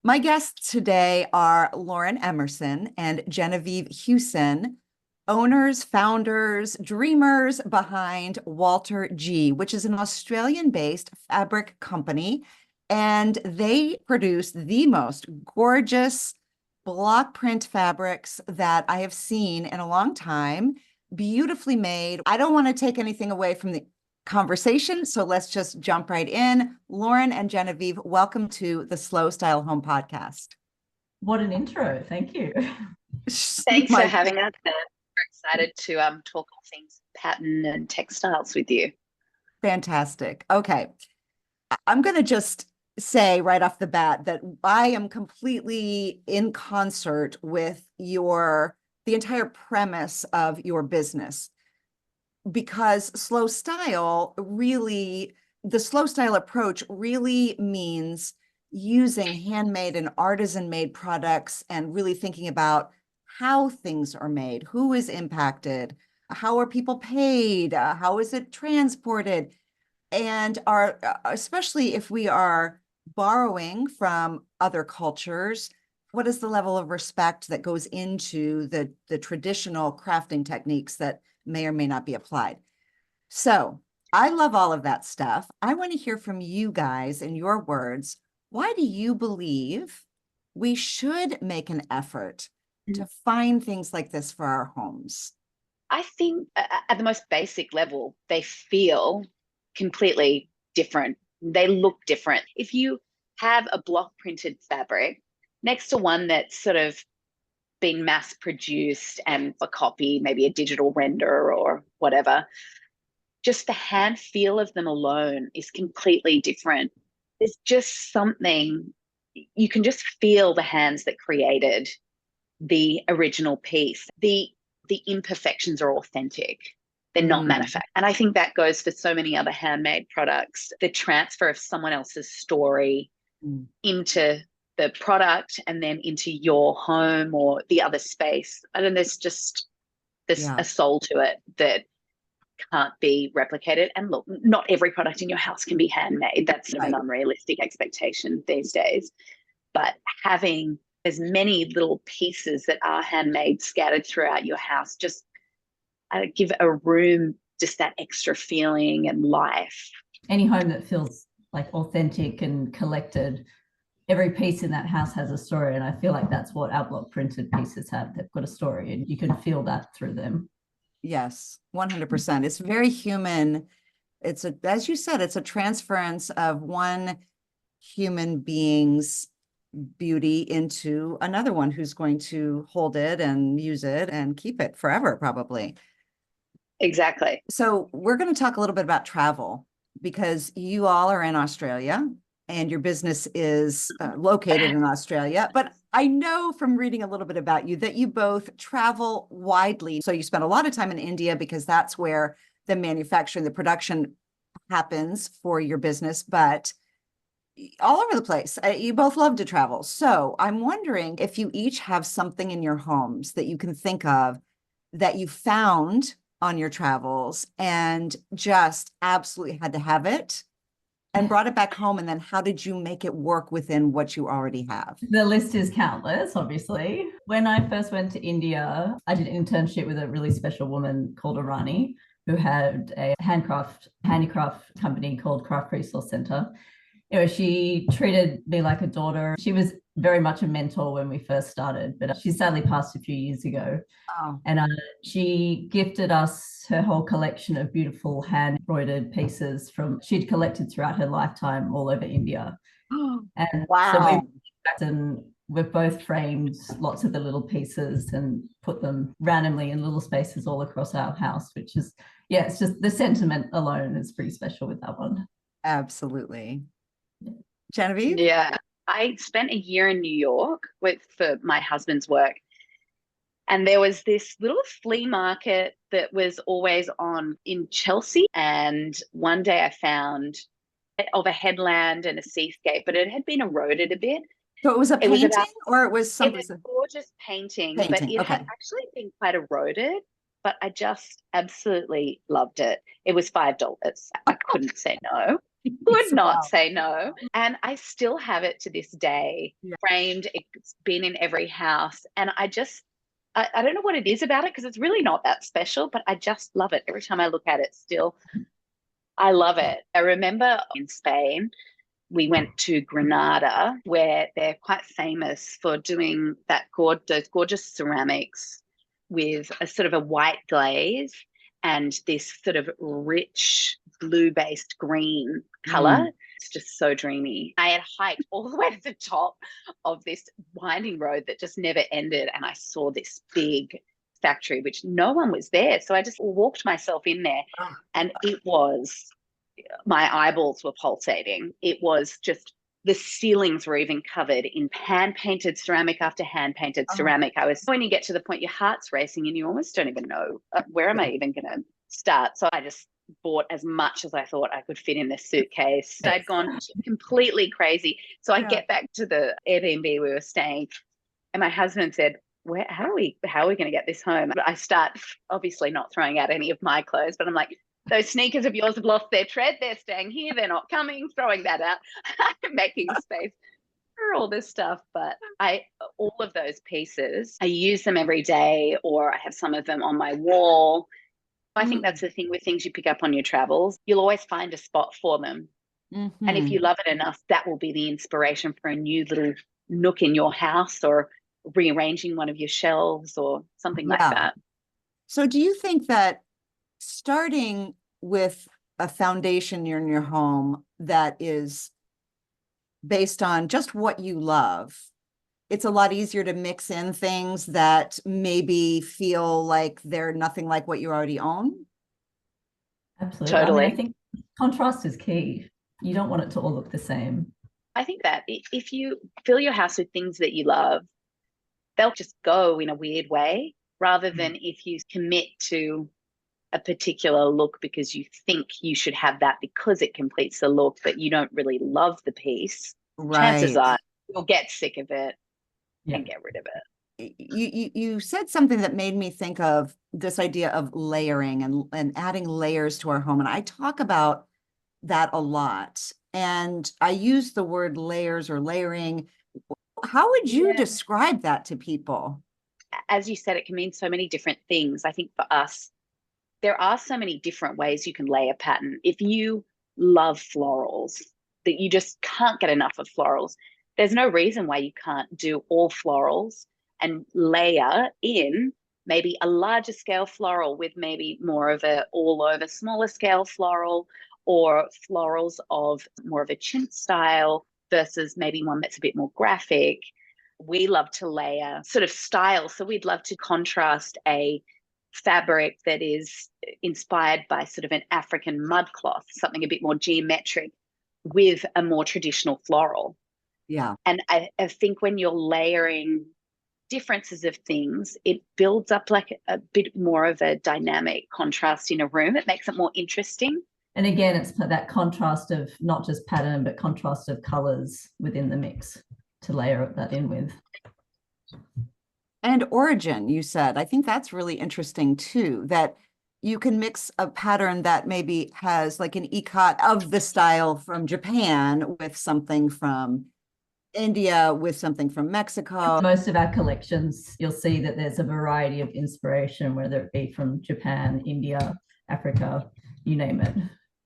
My guests today are Lauren Emerson and Genevieve Hewson, owners, founders, dreamers behind Walter G, which is an Australian-based fabric company. And they produce the most gorgeous block print fabrics that I have seen in a long time, beautifully made. I don't want to take anything away from the conversation, so let's just jump right in. Lauren and Genevieve, welcome to the Slow Style Home Podcast. What an intro. Thank you. Thanks for having us. We're excited to talk all things pattern and textiles with you. Fantastic. Okay. I'm going to just say right off the bat that I am completely in concert with the entire premise of your business, because the slow style approach really means using handmade and artisan made products and really thinking about how things are made, who is impacted, how are people paid, how is it transported, and especially if we are borrowing from other cultures, what is the level of respect that goes into the traditional crafting techniques that may or may not be applied. So I love all of that stuff. I want to hear from you guys in your words. Why do you believe we should make an effort to find things like this for our homes? I think at the most basic level, they feel completely different. They look different. If you have a block printed fabric next to one that's sort of been mass produced and a copy, maybe a digital render or whatever, just the hand feel of them alone is completely different. There's just something, you can just feel the hands that created the original piece. The imperfections are authentic. They're not manufactured. And I think that goes for so many other handmade products. The transfer of someone else's story into the product and then into your home or the other space. I don't know, there's a soul to it that can't be replicated. And look, not every product in your house can be handmade. That's an unrealistic expectation these days. But having as many little pieces that are handmade scattered throughout your house just give a room just that extra feeling and life. Any home that feels like authentic and collected, every piece in that house has a story. And I feel like that's what our block printed pieces have. They've got a story and you can feel that through them. Yes, 100%. It's very human. As you said, it's a transference of one human being's beauty into another one who's going to hold it and use it and keep it forever, probably. Exactly. So we're going to talk a little bit about travel, because you all are in Australia and your business is located in Australia. But I know from reading a little bit about you that you both travel widely. So you spend a lot of time in India because that's where the manufacturing, the production happens for your business, but all over the place. You both love to travel. So I'm wondering if you each have something in your homes that you can think of that you found on your travels and just absolutely had to have it and brought it back home. And then how did you make it work within what you already have? The list is countless, obviously. When I first went to India, I did an internship with a really special woman called Arani, who had a handicraft company called Craft Resource Center. She treated me like a daughter. She was very much a mentor when we first started, but she sadly passed a few years ago. Oh. And she gifted us her whole collection of beautiful hand embroidered pieces she'd collected throughout her lifetime all over India. And wow. So we've both framed lots of the little pieces and put them randomly in little spaces all across our house, which is, it's just the sentiment alone is pretty special with that one. Absolutely. Genevieve? Yeah, I spent a year in New York for my husband's work. And there was this little flea market that was always on in Chelsea. And one day I found of a headland and a seascape, but it had been eroded a bit. So it was a painting or it was something? It was a gorgeous painting, but it had actually been quite eroded. But I just absolutely loved it. It was $5. I couldn't say no. Could not Wow. say no. And I still have it to this day, Yeah. framed. It's been in every house. And I don't know what it is about it because it's really not that special, but I just love it. Every time I look at it still, I love it. I remember in Spain, we went to Granada, where they're quite famous for doing those gorgeous ceramics with a sort of a white glaze and this sort of rich blue-based green color. It's just so dreamy. I had hiked all the way to the top of this winding road that just never ended, and I saw this big factory, which no one was there. So I just walked myself in there, and my eyeballs were pulsating. It was just, the ceilings were even covered in hand painted ceramic after hand painted ceramic. When you get to the point, your heart's racing and you almost don't even know where am I even going to start. So I just bought as much as I thought I could fit in this suitcase. I'd gone completely crazy. So I get back to the Airbnb we were staying, and my husband said, how are we going to get this home? I start obviously not throwing out any of my clothes, but I'm like, those sneakers of yours have lost their tread. They're staying here. They're not coming. Throwing that out, making space for all this stuff. But all of those pieces, I use them every day, or I have some of them on my wall. I think that's the thing with things you pick up on your travels. You'll always find a spot for them. And if you love it enough, that will be the inspiration for a new little nook in your house, or rearranging one of your shelves or something like that. So do you think that starting with a foundation in your home that is based on just what you love, it's a lot easier to mix in things that maybe feel like they're nothing like what you already own? Absolutely. Totally. I mean, I think contrast is key. You don't want it to all look the same. I think that if you fill your house with things that you love, they'll just go in a weird way, rather than if you commit to a particular look because you think you should have that because it completes the look, but you don't really love the piece. Chances are you'll get sick of it and get rid of it. You said something that made me think of this idea of layering and adding layers to our home. And I talk about that a lot. And I use the word layers or layering. How would you describe that to people? As you said, it can mean so many different things. I think for us, there are so many different ways you can lay a pattern. If you love florals, that you just can't get enough of florals, there's no reason why you can't do all florals and layer in maybe a larger scale floral with maybe more of a all over smaller scale floral, or florals of more of a chintz style versus maybe one that's a bit more graphic. We love to layer sort of style. So we'd love to contrast a fabric that is inspired by sort of an African mud cloth, something a bit more geometric, with a more traditional floral. Yeah. And I think when you're layering differences of things, it builds up like a bit more of a dynamic contrast in a room. It makes it more interesting. And again, it's that contrast of not just pattern, but contrast of colors within the mix to layer that in with. And origin, you said. I think that's really interesting too, that you can mix a pattern that maybe has like an ikat of the style from Japan with something from India, with something from Mexico. Most of our collections, you'll see that there's a variety of inspiration, whether it be from Japan, India, Africa, you name it.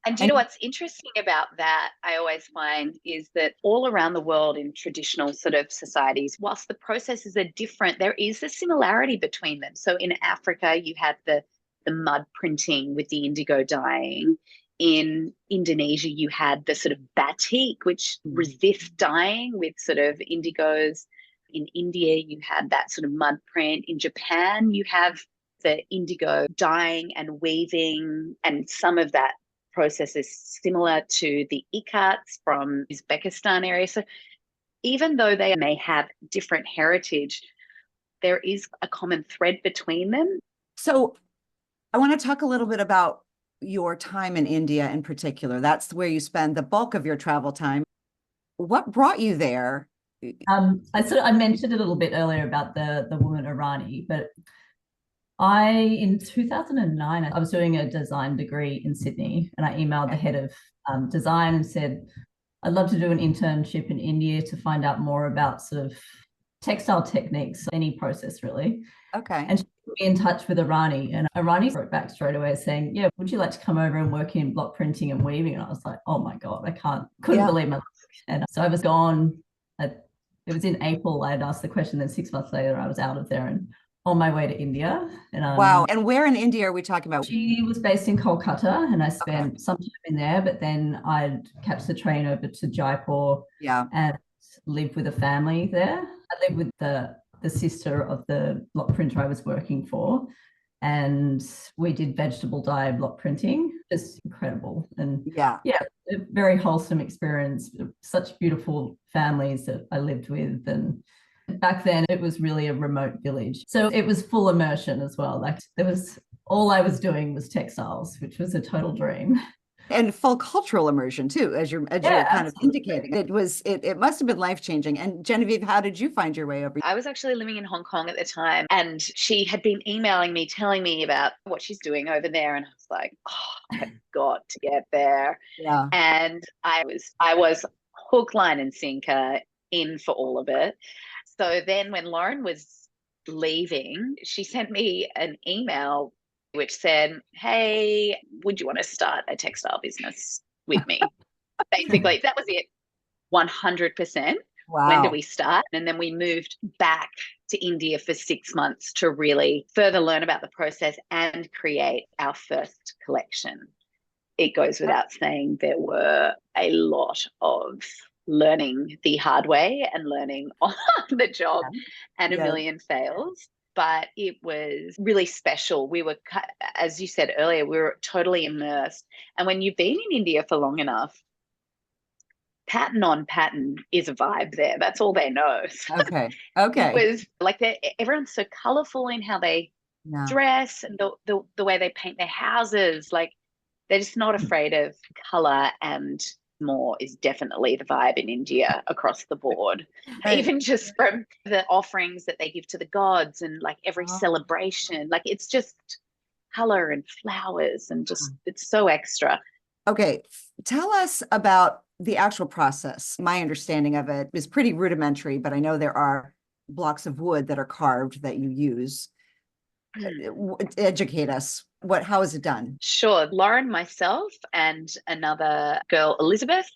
And do you know what's interesting about that, I always find, is that all around the world in traditional sort of societies, whilst the processes are different, there is a similarity between them. So in Africa, you have the mud printing with the indigo dyeing. In Indonesia, you had the sort of batik, which resists dyeing with sort of indigos. In India, you had that sort of mud print. In Japan, you have the indigo dyeing and weaving, and some of that process is similar to the ikats from Uzbekistan area. So even though they may have different heritage, there is a common thread between them. So I want to talk a little bit about your time in India in particular. That's where you spend the bulk of your travel time. What brought you there? I mentioned a little bit earlier about the woman Irani, but In 2009, I was doing a design degree in Sydney, and I emailed the head of design and said, I'd love to do an internship in India to find out more about sort of textile techniques, any process really. Okay. And she put me in touch with Irani, and Irani wrote back straight away saying, yeah, would you like to come over and work in block printing and weaving? And I was like, oh my God, couldn't believe my luck. And so I was gone. It was in April, I had asked the question, then 6 months later, I was out of there and on my way to India. And Wow. And where in India are we talking about? She was based in Kolkata, and I spent some time in there, but then I'd catch the train over to Jaipur and live with a family there. I lived with the sister of the block printer I was working for, and we did vegetable dye block printing. Just incredible. And a very wholesome experience. Such beautiful families that I lived with. And back then it was really a remote village, so it was full immersion as well. Like all I was doing was textiles, which was a total dream. And full cultural immersion too, as you're kind of indicating. It must have been life-changing. And Genevieve, how did you find your way over? I was actually living in Hong Kong at the time, and she had been emailing me, telling me about what she's doing over there. And I was like, oh, I've got to get there. Yeah. And I was hook, line, and sinker in for all of it. So then when Lauren was leaving, she sent me an email which said, hey, would you want to start a textile business with me? Basically, that was it. 100%. Wow. When do we start? And then we moved back to India for 6 months to really further learn about the process and create our first collection. It goes without saying there were a lot of learning the hard way and learning on the job and a million fails. But it was really special. We were, as you said earlier, we were totally immersed. And when you've been in India for long enough, pattern on pattern is a vibe there. That's all they know. Okay. It was like everyone's so colorful in how they dress and the way they paint their houses. Like they're just not afraid of color, and more is definitely the vibe in India across the board. Right. Even just from the offerings that they give to the gods and like every celebration, like it's just color and flowers and just it's so extra. Okay, tell us about the actual process. My understanding of it is pretty rudimentary, but I know there are blocks of wood that are carved that you use. Educate us. How is it done? Sure. Lauren, myself, and another girl, Elizabeth,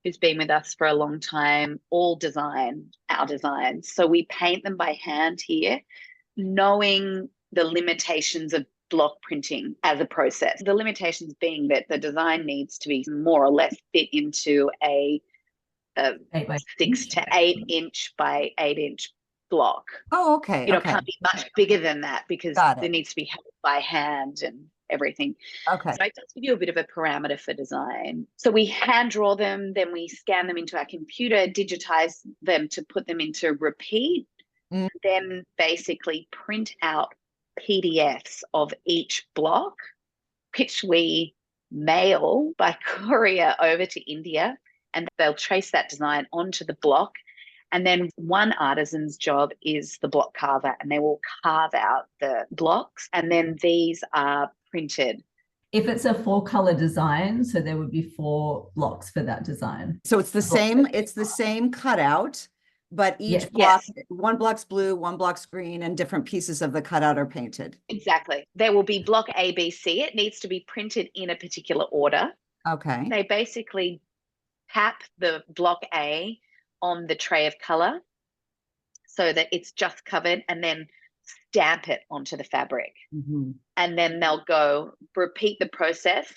who's been with us for a long time, all design our designs. So we paint them by hand here, knowing the limitations of block printing as a process. The limitations being that the design needs to be more or less fit into a 6 to 8 inch by 8 inch block. Oh, okay. It can't be much bigger than that because there needs to be held by hand and everything. Okay. So it does give you a bit of a parameter for design. So we hand draw them, then we scan them into our computer, digitize them to put them into repeat, then basically print out PDFs of each block, which we mail by courier over to India, and they'll trace that design onto the block. And then one artisan's job is the block carver, and they will carve out the blocks, and then these are printed. If it's a 4-color design, so there would be 4 blocks for that design. So it's the same cutout, but each block, one block's blue, one block's green, and different pieces of the cutout are painted. Exactly. There will be block A, B, C. It needs to be printed in a particular order. Okay. They basically tap the block A on the tray of color so that it's just covered, and then stamp it onto the fabric. And then they'll go repeat the process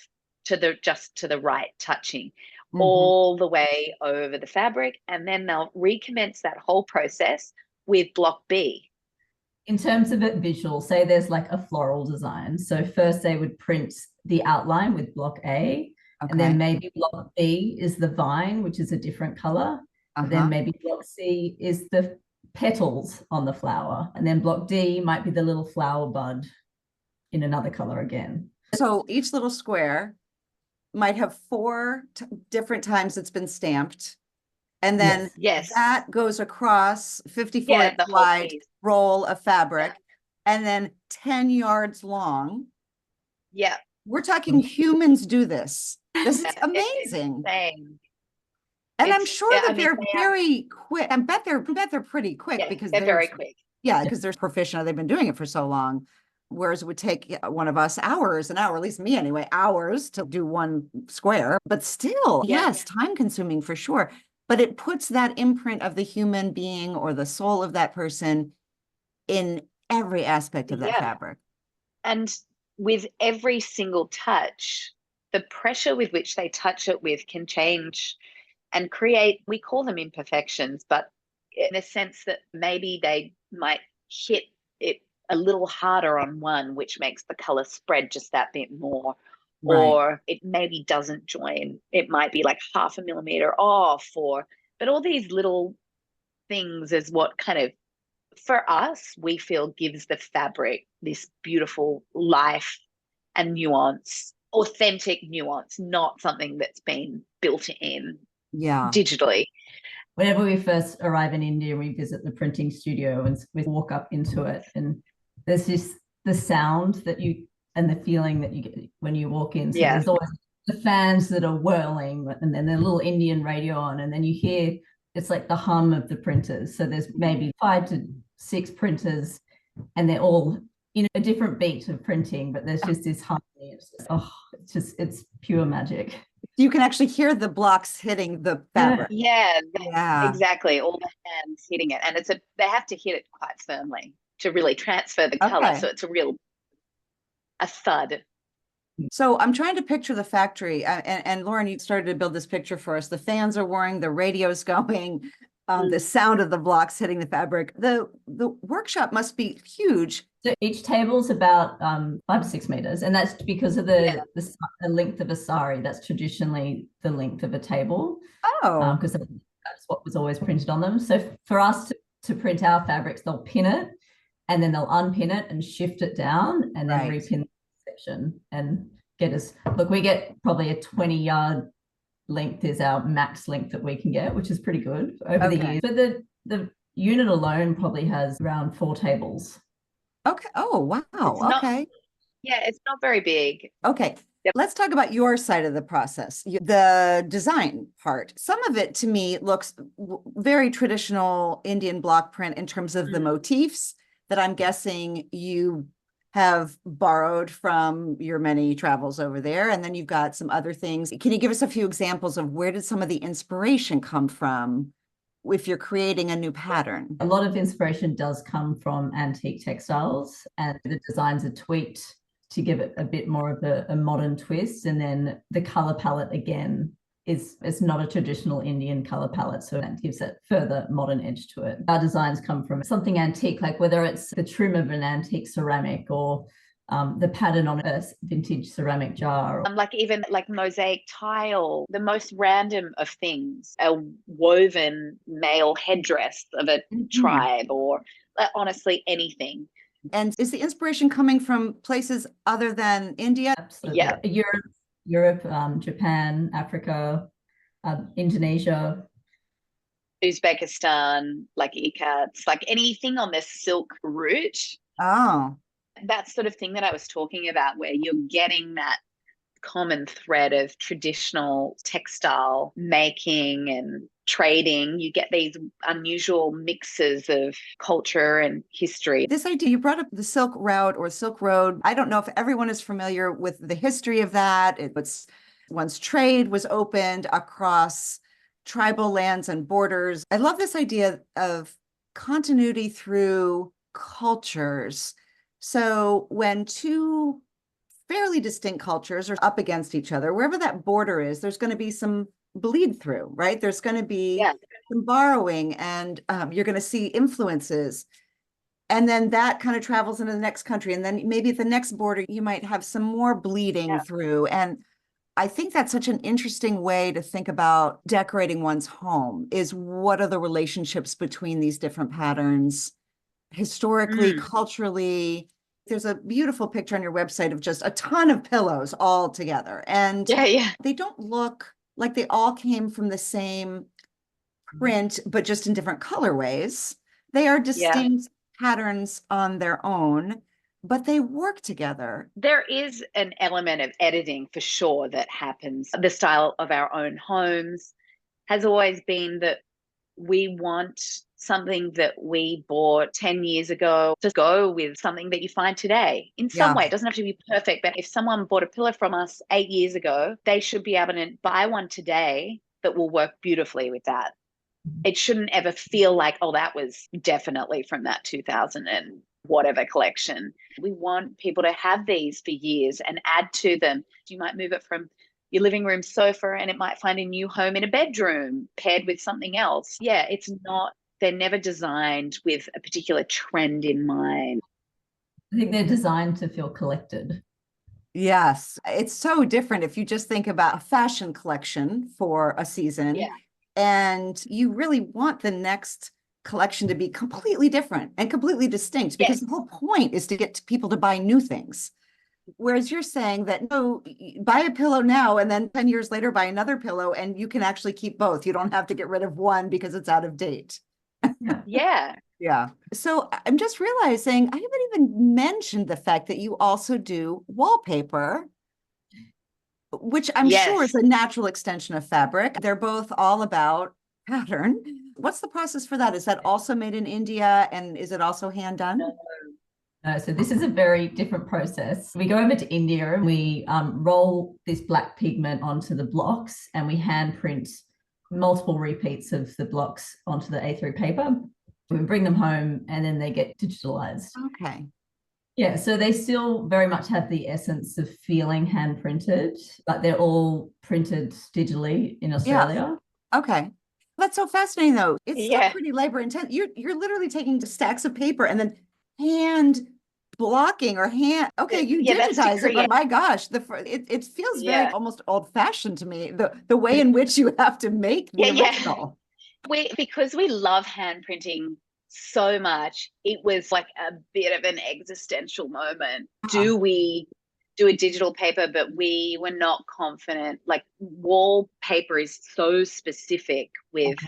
to the right touching all the way over the fabric, and then they'll recommence that whole process with block B. In terms of it visual, say there's like a floral design. So first they would print the outline with block A, and then maybe block B is the vine, which is a different color. Then maybe block C is the petals on the flower. And then block D might be the little flower bud in another color again. So each little square might have 4 different times it's been stamped. And then that goes across 54 inch wide roll of fabric. and then 10 yards long. Yeah. We're talking humans do this. This is It's amazing. insane. And I'm It's, sure yeah, that I mean, they're they are, very quick. I bet they're pretty quick yeah, because they're very quick. yeah, because they're professional. They've been doing it for so long. Whereas it would take one of us hours, an hour, at least me anyway, hours to do one square. But still, Yeah. yes, time consuming for sure. But it puts that imprint of the human being or the soul of that person in every aspect of that Yeah. fabric. And with every single touch, the pressure with which they touch it with can change and create, we call them imperfections, but in a sense that maybe they might hit it a little harder on one, which makes the color spread just that bit more. Right. Or it maybe doesn't join. It might be like 0.5 millimeter off, but all these little things is what kind of, for us, we feel gives the fabric this beautiful life and nuance, authentic nuance, not something that's been built in Yeah. digitally. Whenever we first arrive in India, we visit the printing studio and we walk up into it, and there's just the sound that you and the feeling that you get when you walk in. So there's always the fans that are whirling, and then the little Indian radio on, and then you hear it's like the hum of the printers. So there's maybe 5 to 6 printers, and they're all in a different beat of printing, but there's just this harmony. It's pure magic. You can actually hear the blocks hitting the fabric. Yeah, Yeah. exactly. All the hands hitting it, and they have to hit it quite firmly to really transfer the color. So it's a thud. So I'm trying to picture the factory, and Lauren, you started to build this picture for us. The fans are whirring, the radio's going, the sound of the blocks hitting the fabric. The workshop must be huge. So each table's about 5 to 6 meters, and that's because of the length of a sari. That's traditionally the length of a table. Oh, because that's what was always printed on them. So for us to print our fabrics, they'll pin it, and then they'll unpin it and shift it down, and then repin the section and get us. Look, we get probably a 20-yard length is our max length that we can get, which is pretty good over the years. But the unit alone probably has around 4 tables. Okay. Oh, wow. Okay. It's not very big. Okay. Yep. Let's talk about your side of the process, the design part. Some of it to me looks very traditional Indian block print in terms of the motifs that I'm guessing you have borrowed from your many travels over there. And then you've got some other things. Can you give us a few examples of where did some of the inspiration come from if you're creating a new pattern? A lot of inspiration does come from antique textiles, and the designs are tweaked to give it a bit more of a modern twist. And then the color palette again it's not a traditional Indian color palette, so that gives it further modern edge to it. Our designs come from something antique, like whether it's the trim of an antique ceramic or the pattern on a vintage ceramic jar. Like even like mosaic tile, the most random of things, a woven male headdress of a tribe, or honestly anything. And is the inspiration coming from places other than India? Absolutely. Yeah. Europe, Japan, Africa, Indonesia, Uzbekistan, like ikats, like anything on the silk route. Oh, that sort of thing that I was talking about, where you're getting that common thread of traditional textile making and trading. You get these unusual mixes of culture and history. This idea, you brought up the Silk Route or Silk Road. I don't know if everyone is familiar with the history of that. It was once trade was opened across tribal lands and borders. I love this idea of continuity through cultures. So when two fairly distinct cultures are up against each other, wherever that border is, there's going to be some bleed through, right? There's going to be some borrowing, and you're going to see influences. And then that kind of travels into the next country. And then maybe at the next border, you might have some more bleeding through. And I think that's such an interesting way to think about decorating one's home, is what are the relationships between these different patterns, historically, culturally. There's a beautiful picture on your website of just a ton of pillows all together. And they don't look like they all came from the same print, but just in different colorways. They are distinct patterns on their own, but they work together. There is an element of editing for sure that happens. The style of our own homes has always been that we want something that we bought 10 years ago to go with something that you find today. In some way, it doesn't have to be perfect, but if someone bought a pillow from us 8 years ago, they should be able to buy one today that will work beautifully with that. It shouldn't ever feel like, oh, that was definitely from that 2000 and whatever collection. We want people to have these for years and add to them. You might move it from your living room sofa and it might find a new home in a bedroom paired with something else. Yeah, they're never designed with a particular trend in mind. I think they're designed to feel collected. Yes, it's so different if you just think about a fashion collection for a season. Yeah. And you really want the next collection to be completely different and completely distinct, because the whole point is to get people to buy new things. Whereas you're saying that, no, buy a pillow now and then 10 years later buy another pillow and you can actually keep both. You don't have to get rid of one because it's out of date. Yeah. Yeah. So I'm just realizing I haven't even mentioned the fact that you also do wallpaper, which I'm sure is a natural extension of fabric. They're both all about pattern. What's the process for that? Is that also made in India, and is it also hand done? No, so this is a very different process. We go over to India and we roll this black pigment onto the blocks, and we hand print multiple repeats of the blocks onto the A3 paper. We bring them home and then they get digitalized. Okay. Yeah, so they still very much have the essence of feeling hand printed, but they're all printed digitally in Australia. Yeah. Okay. That's so fascinating though. It's still Yeah. pretty labor intensive. You're literally taking stacks of paper and then hand blocking or hand. Okay, you digitize it, but my gosh, it feels very almost old fashioned to me. The way in which you have to make the original. Because we love hand printing so much, it was like a bit of an existential moment. Do we do a digital paper? But we were not confident. Like, wallpaper is so specific with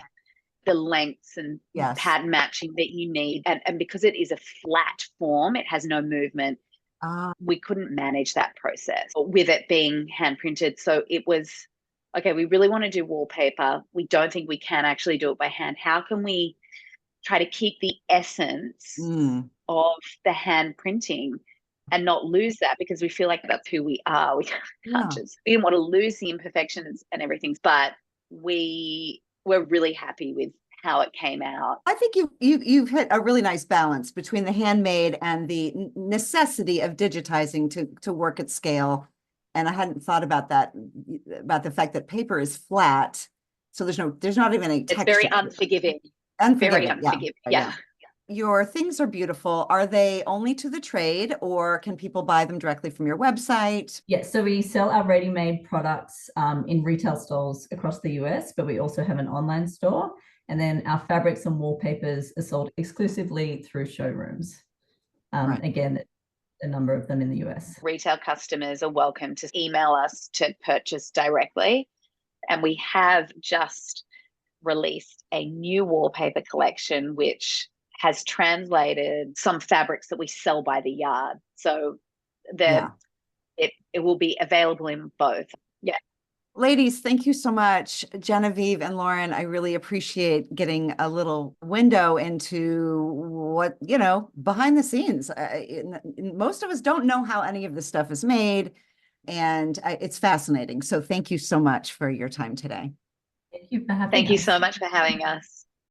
the lengths and pattern matching that you need. And because it is a flat form, it has no movement. We couldn't manage that process with it being hand printed. So it was, okay, we really want to do wallpaper. We don't think we can actually do it by hand. How can we try to keep the essence of the hand printing and not lose that? Because we feel like that's who we are. We can't we didn't want to lose the imperfections and everything, but we're really happy with how it came out. I think you've hit a really nice balance between the handmade and the necessity of digitizing to work at scale. And I hadn't thought about that, about the fact that paper is flat, so there's not even any texture. It's very unforgiving. Very unforgiving. Yeah. Your things are beautiful. Are they only to the trade, or can people buy them directly from your website? Yeah, so we sell our ready-made products in retail stores across the US, but we also have an online store. And then our fabrics and wallpapers are sold exclusively through showrooms. Again, a number of them in the US. Retail customers are welcome to email us to purchase directly. And we have just released a new wallpaper collection, which has translated some fabrics that we sell by the yard. So it will be available in both. Yeah. Ladies, thank you so much. Genevieve and Lauren, I really appreciate getting a little window into what, behind the scenes. Most of us don't know how any of this stuff is made, and it's fascinating. So thank you so much for your time today. Thank you for having us. Thank you so much for having us.